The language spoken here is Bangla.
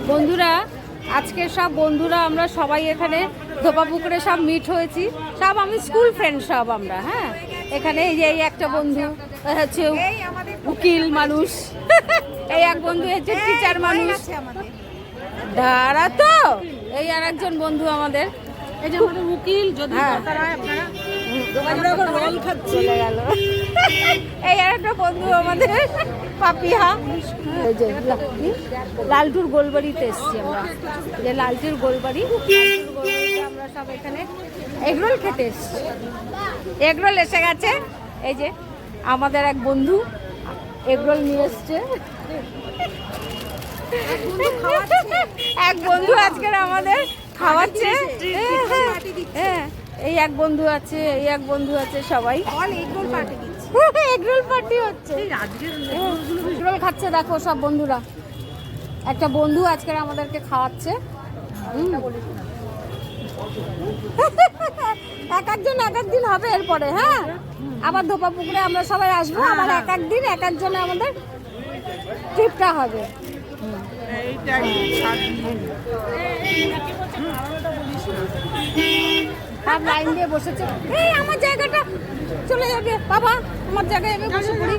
বন্ধুরা, আজকে সব বন্ধুরা আমরা সবাই এখানে ধোপাপুকুরে সব মিট হয়েছি। সব আমি স্কুল ফ্রেন্ড সব আমরা। হ্যাঁ, এখানে এই যে এই একটা বন্ধু হচ্ছে উকিল মানুষ, এই এক বন্ধু হচ্ছে টিচার মানুষ। দাঁড়া তো, এই আর একজন বন্ধু আমাদের, এই যে আমাদের উকিল। যদি দরকার হয় আপনারা, আমরা এখন রোল খাচ্ছি। চলে গেল এই আর একটা বন্ধু আমাদের পাপিহা। এই যে লালটুর গোলবাড়িতে এসছি আমরা, যে লালটুর গোলবাড়ি, আমরা সব এখানে এগরোল খেতে এসছি। এগরোল এসে গেছে। এই যে আমাদের এক বন্ধু এগরোল নিয়ে এসছে। এক বন্ধু আজকের আমাদের খাওয়াচ্ছে। হ্যাঁ, এই এক বন্ধু আছে, এই এক বন্ধু আছে, সবাই এগরোল পার্টি হচ্ছে। এগরোল খাচ্ছে, দেখো সব বন্ধুরা। একটা বন্ধু আজকের আমাদেরকে খাওয়াচ্ছে। এক একদিন হবে এরপরে। হ্যাঁ, আবার ধোপাপুকুরে আমরা সবাই আসবো। আবার এক একজনে আমাদের ট্রিপটা হবে। সব লাইন দিয়ে বসেছে। এই আমার জায়গাটা চলে যাবে বাবা, আমার জায়গায় আমি বসে পড়ি।